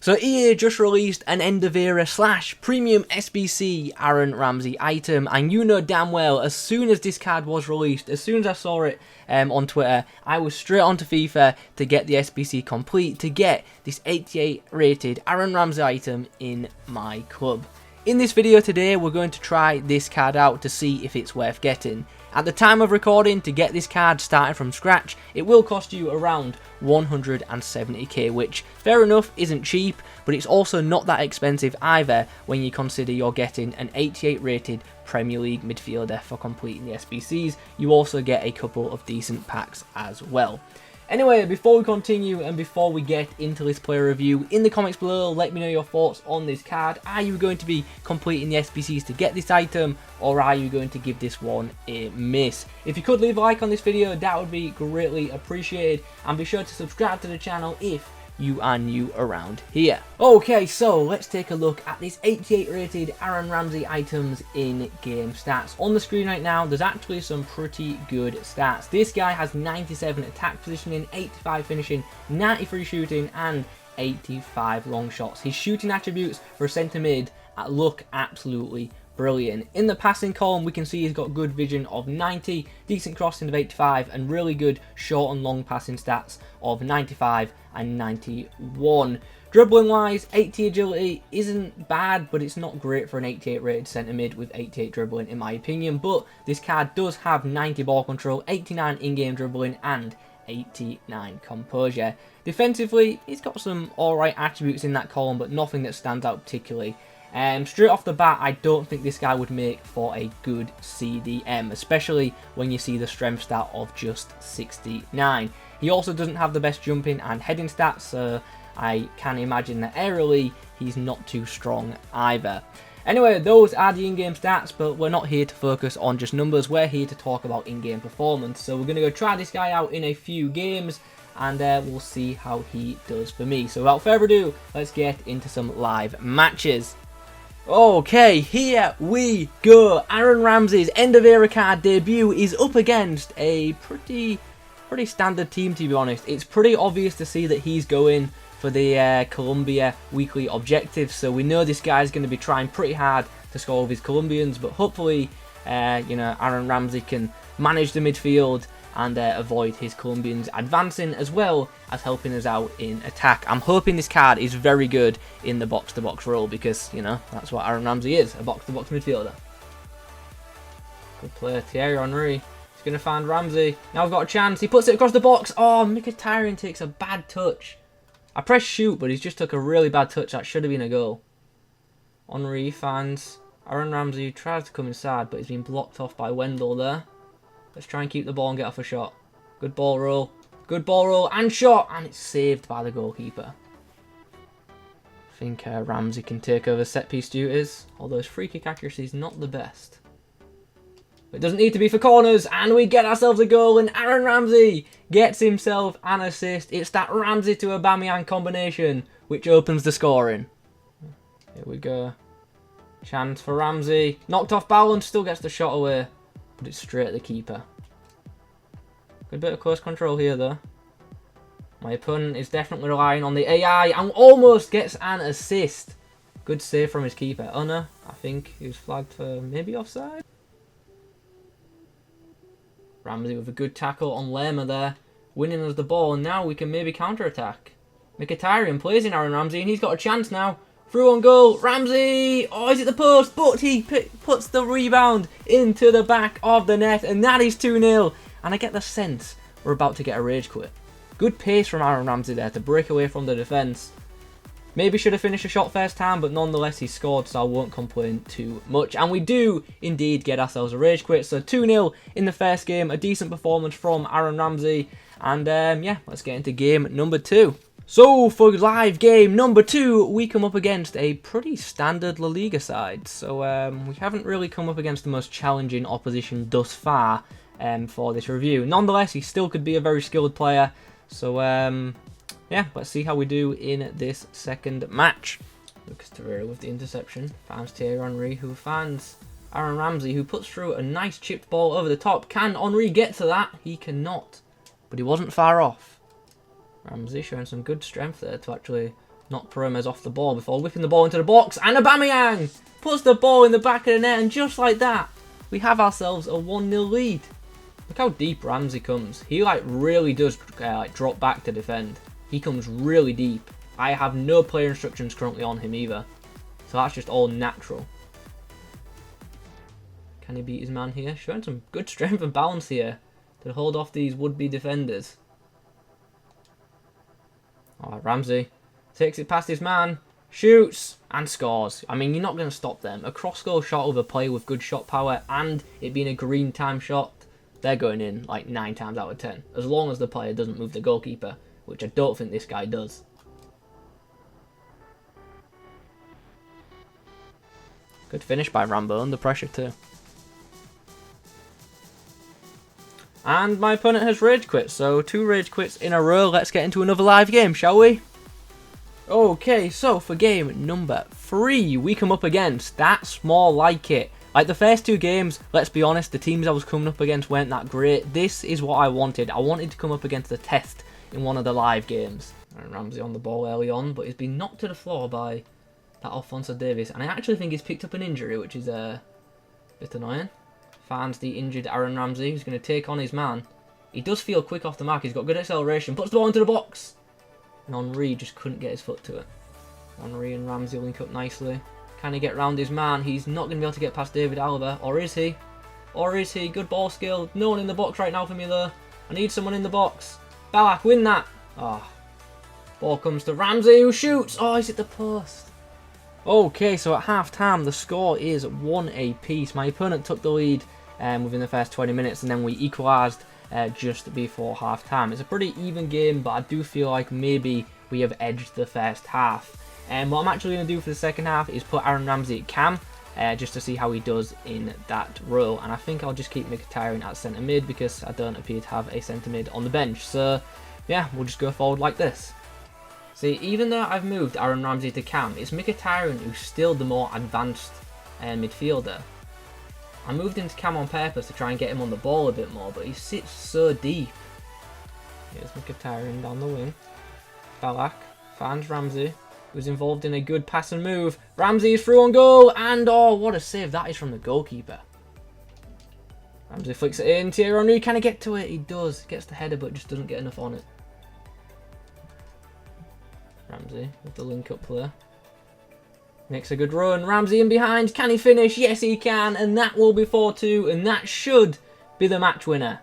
So EA just released an end of era / premium SBC Aaron Ramsey item, and you know damn well, as soon as this card was released, as soon as I saw it on Twitter, I was straight onto FIFA to get the SBC complete, to get this 88 rated Aaron Ramsey item in my club. In this video today, we're going to try this card out to see if it's worth getting. At the time of recording, to get this card started from scratch, it will cost you around 170k, which, fair enough, isn't cheap, but it's also not that expensive either when you consider you're getting an 88 rated Premier League midfielder for completing the SBCs. You also get a couple of decent packs as well. Anyway, before we continue and before we get into this player review, in the comments below, let me know your thoughts on this card. Are you going to be completing the SBCs to get this item, or are you going to give this one a miss? If you could leave a like on this video, that would be greatly appreciated, and be sure to subscribe to the channel if you are new around here. Okay, so let's take a look at this 88 rated Aaron Ramsey items in game stats. On the screen right now, there's actually some pretty good stats. This guy has 97 attack positioning, 85 finishing, 93 shooting, and 85 long shots. His shooting attributes for a centre mid look absolutely brilliant. In the passing column, we can see he's got good vision of 90, decent crossing of 85, and really good short and long passing stats of 95 and 91. Dribbling wise, 80 agility isn't bad, but it's not great for an 88 rated centre mid with 88 dribbling in my opinion. But this card does have 90 ball control, 89 in-game dribbling, and 89 composure. Defensively, he's got some alright attributes in that column, but nothing that stands out particularly. Straight off the bat, I don't think this guy would make for a good CDM, especially when you see the strength stat of just 69. He also doesn't have the best jumping and heading stats, so I can imagine that aerially he's not too strong either. Anyway, those are the in-game stats, but we're not here to focus on just numbers, we're here to talk about in-game performance. So we're going to go try this guy out in a few games, and we'll see how he does for me. So without further ado, let's get into some live matches. Okay, here we go. Aaron Ramsey's end of era card debut is up against a pretty standard team, to be honest. It's pretty obvious to see that he's going for the Colombia weekly objectives, so we know this guy's going to be trying pretty hard to score with his Colombians, but hopefully you know, Aaron Ramsey can manage the midfield and avoid his Colombians advancing, as well as helping us out in attack. I'm hoping this card is very good in the box-to-box role, because, you know, that's what Aaron Ramsey is, a box-to-box midfielder. Good player, Thierry Henry. He's going to find Ramsey. Now we've got a chance. He puts it across the box. Oh, Mkhitaryan takes a bad touch. I pressed shoot, but he's just took a really bad touch. That should have been a goal. Henry finds Aaron Ramsey, who tries to come inside, but he's been blocked off by Wendell there. Let's try and keep the ball and get off a shot. Good ball roll. Good ball roll and shot. And it's saved by the goalkeeper. I think Ramsey can take over set piece duties. Although his free kick accuracy is not the best. But it doesn't need to be for corners. And we get ourselves a goal. And Aaron Ramsey gets himself an assist. It's that Ramsey to Aubameyang combination which opens the scoring. Here we go. Chance for Ramsey. Knocked off balance. Still gets the shot away. But it's straight at the keeper. Good bit of close control here though. My opponent is definitely relying on the AI and almost gets an assist. Good save from his keeper. Oh no, I think he was flagged for maybe offside. Ramsey with a good tackle on Lerma there. Winning us the ball, and now we can maybe counter-attack. Mkhitaryan plays in Aaron Ramsey and he's got a chance now. Through on goal, Ramsey! Oh, is it the post? But he puts the rebound into the back of the net, and that is 2-0. And I get the sense we're about to get a rage quit. Good pace from Aaron Ramsey there to break away from the defence. Maybe should have finished a shot first time, but nonetheless he scored, so I won't complain too much. And we do indeed get ourselves a rage quit. So 2-0 in the first game, a decent performance from Aaron Ramsey. And yeah, let's get into game number 2. So, for live game number 2, we come up against a pretty standard La Liga side. So, we haven't really come up against the most challenging opposition thus far for this review. Nonetheless, he still could be a very skilled player. So, yeah, let's see how we do in this second match. Lucas Torreira with the interception. Finds Thierry Henry, who finds Aaron Ramsey, who puts through a nice chipped ball over the top. Can Henry get to that? He cannot. But he wasn't far off. Ramsey showing some good strength there to actually Knock Promes off the ball before whipping the ball into the box. And Aubameyang puts the ball in the back of the net. And just like that, we have ourselves a 1-0 lead. Look how deep Ramsey comes. He like really does like drop back to defend. He comes really deep. I have no player instructions currently on him either. So that's just all natural. Can he beat his man here? Showing some good strength and balance here to hold off these would-be defenders. Alright, Ramsey takes it past his man, shoots, and scores. I mean, you're not going to stop them. A cross-goal shot with a player with good shot power and it being a green time shot, they're going in like 9 times out of 10. As long as the player doesn't move the goalkeeper, which I don't think this guy does. Good finish by Rambo, under pressure too. And my opponent has rage quit, so 2 rage quits in a row. Let's get into another live game, shall we? Okay, so for game number 3, we come up against That's More Like It. Like the first 2 games, let's be honest, the teams I was coming up against weren't that great. This is what I wanted. I wanted to come up against the test in one of the live games. And Ramsey on the ball early on, but he's been knocked to the floor by that Alphonso Davies. And I actually think he's picked up an injury, which is a bit annoying. Finds the injured Aaron Ramsey, who's going to take on his man. He does feel quick off the mark. He's got good acceleration. Puts the ball into the box. And Henry just couldn't get his foot to it. Henry and Ramsey link up nicely. Can he get round his man? He's not going to be able to get past David Alaba. Or is he? Or is he? Good ball skill. No one in the box right now for me though. I need someone in the box. Ballack, win that. Ah. Oh. Ball comes to Ramsey, who shoots. Oh, he's at the post. Okay, so at half-time, the score is 1 apiece. My opponent took the lead within the first 20 minutes, and then we equalised just before half-time. It's a pretty even game, but I do feel like maybe we have edged the first half. And what I'm actually going to do for the second half is put Aaron Ramsey at cam, just to see how he does in that role. And I think I'll just keep Mkhitaryan at centre mid, because I don't appear to have a centre mid on the bench. So, yeah, we'll just go forward like this. See, even though I've moved Aaron Ramsey to cam, it's Mkhitaryan who's still the more advanced midfielder. I moved him to cam on purpose to try and get him on the ball a bit more, but he sits so deep. Here's Mkhitaryan down the wing. Ballack finds Ramsey, who's involved in a good pass and move. Ramsey is through on goal, and oh, what a save that is from the goalkeeper. Ramsey flicks it in. Thierry Henry, can he get to it? He does. Gets the header, but just doesn't get enough on it. Ramsey with the link-up play. Makes a good run. Ramsey in behind. Can he finish? Yes, he can. And that will be 4-2. And that should be the match winner.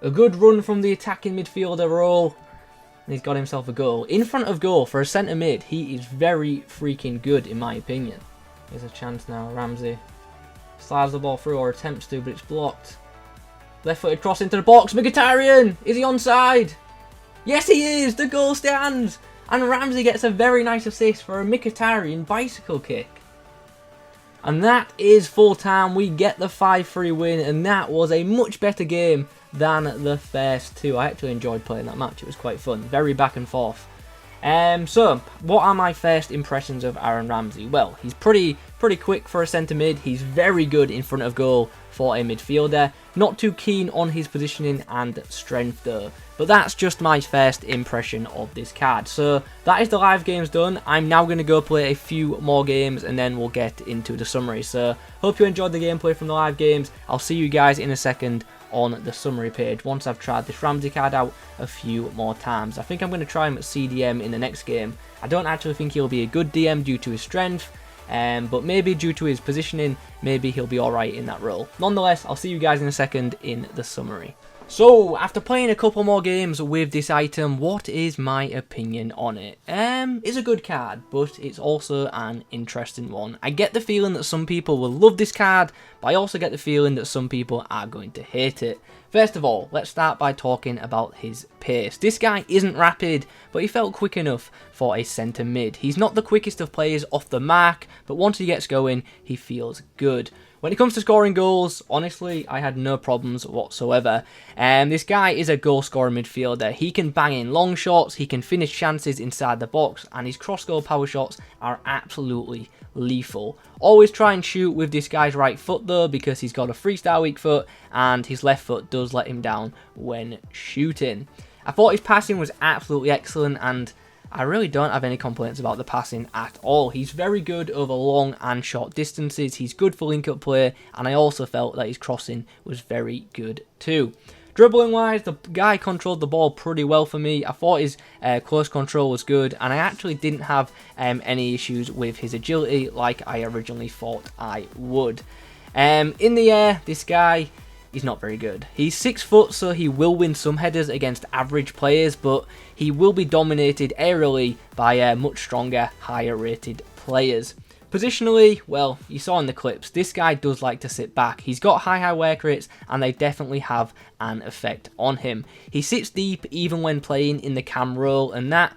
A good run from the attacking midfielder role. And he's got himself a goal. In front of goal for a centre mid, he is very freaking good in my opinion. There's a chance now. Ramsey slides the ball through, or attempts to, but it's blocked. Left-footed cross into the box. Mkhitaryan! Is he onside? Yes, he is! The goal stands! And Ramsey gets a very nice assist for a Mkhitaryan bicycle kick. And that is full time. We get the 5-3 win, and that was a much better game than the first 2. I actually enjoyed playing that match. It was quite fun. Very back and forth. So, what are my first impressions of Aaron Ramsey? Well, he's pretty quick for a centre mid. He's very good in front of goal for a midfielder. Not too keen on his positioning and strength though. But that's just my first impression of this card. So that is the live games done. I'm now going to go play a few more games and then we'll get into the summary. So hope you enjoyed the gameplay from the live games. I'll see you guys in a second on the summary page once I've tried this Ramsey card out a few more times. I think I'm going to try him at CDM in the next game. I don't actually think he'll be a good DM due to his strength. But maybe due to his positioning, maybe he'll be alright in that role. Nonetheless, I'll see you guys in a second in the summary. So, after playing a couple more games with this item, what is my opinion on it? It's a good card, but it's also an interesting one. I get the feeling that some people will love this card, but I also get the feeling that some people are going to hate it. First of all, let's start by talking about his pace. This guy isn't rapid, but he felt quick enough for a centre mid. He's not the quickest of players off the mark, but once he gets going, he feels good. When it comes to scoring goals, honestly, I had no problems whatsoever. This guy is a goal-scoring midfielder. He can bang in long shots, he can finish chances inside the box, and his cross-goal power shots are absolutely lethal. Always try and shoot with this guy's right foot though, because he's got a freestyle weak foot, and his left foot does let him down when shooting. I thought his passing was absolutely excellent, and I really don't have any complaints about the passing at all. He's very good over long and short distances. He's good for link-up play, and I also felt that his crossing was very good too. Dribbling wise, the guy controlled the ball pretty well for me. I thought his close control was good, and I actually didn't have any issues with his agility like I originally thought I would. In the air, this guy, he's not very good. He's 6 foot, so he will win some headers against average players, but he will be dominated aerially by much stronger, higher rated players. Positionally, well, you saw in the clips, this guy does like to sit back. He's got high work rates, and they definitely have an effect on him. He sits deep even when playing in the cam role, and that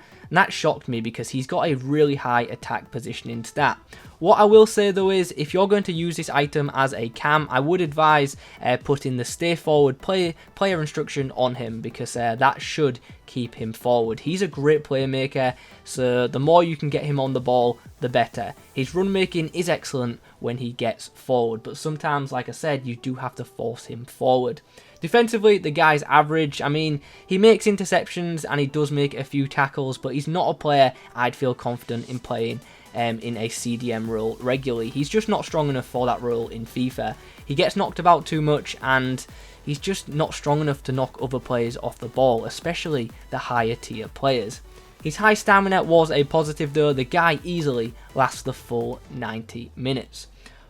shocked me because he's got a really high attack positioning stat. What I will say though is, if you're going to use this item as a cam, I would advise putting the stay forward player instruction on him, because that should keep him forward. He's a great playmaker, so the more you can get him on the ball, the better. His run making is excellent when he gets forward, but sometimes, like I said, you do have to force him forward. Defensively, the guy's average. I mean, he makes interceptions and he does make a few tackles, but he's not a player I'd feel confident in playing in a CDM role regularly. He's just not strong enough for that role in FIFA. He gets knocked about too much, and he's just not strong enough to knock other players off the ball, especially the higher tier players. His high stamina was a positive though. The guy easily lasts the full 90 minutes.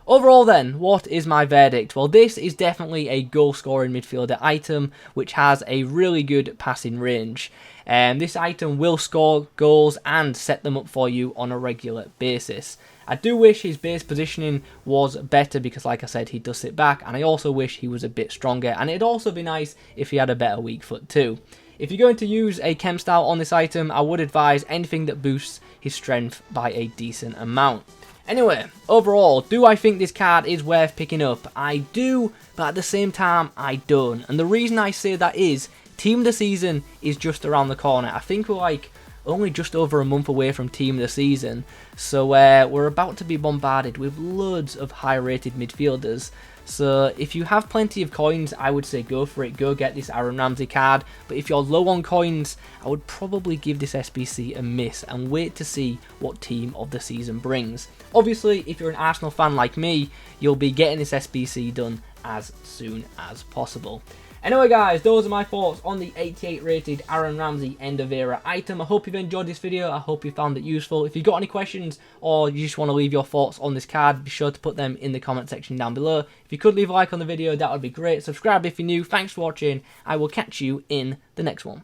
Overall then, what is my verdict? Well, this is definitely a goal scoring midfielder item which has a really good passing range. This item will score goals and set them up for you on a regular basis. I do wish his base positioning was better because, like I said, he does sit back, and I also wish he was a bit stronger, and it'd also be nice if he had a better weak foot too. If you're going to use a chem style on this item, I would advise anything that boosts his strength by a decent amount. Anyway, overall, do I think this card is worth picking up? I do, but at the same time, I don't. And the reason I say that is, Team of the Season is just around the corner. I think we're like only just over a month away from Team of the Season. So we're about to be bombarded with loads of high-rated midfielders. So if you have plenty of coins, I would say go for it. Go get this Aaron Ramsey card. But if you're low on coins, I would probably give this SBC a miss and wait to see what Team of the Season brings. Obviously, if you're an Arsenal fan like me, you'll be getting this SBC done as soon as possible. Anyway guys, those are my thoughts on the 88 rated Aaron Ramsey End of Era item. I hope you've enjoyed this video. I hope you found it useful. If you've got any questions or you just want to leave your thoughts on this card, be sure to put them in the comment section down below. If you could leave a like on the video, that would be great. Subscribe if you're new. Thanks for watching. I will catch you in the next one.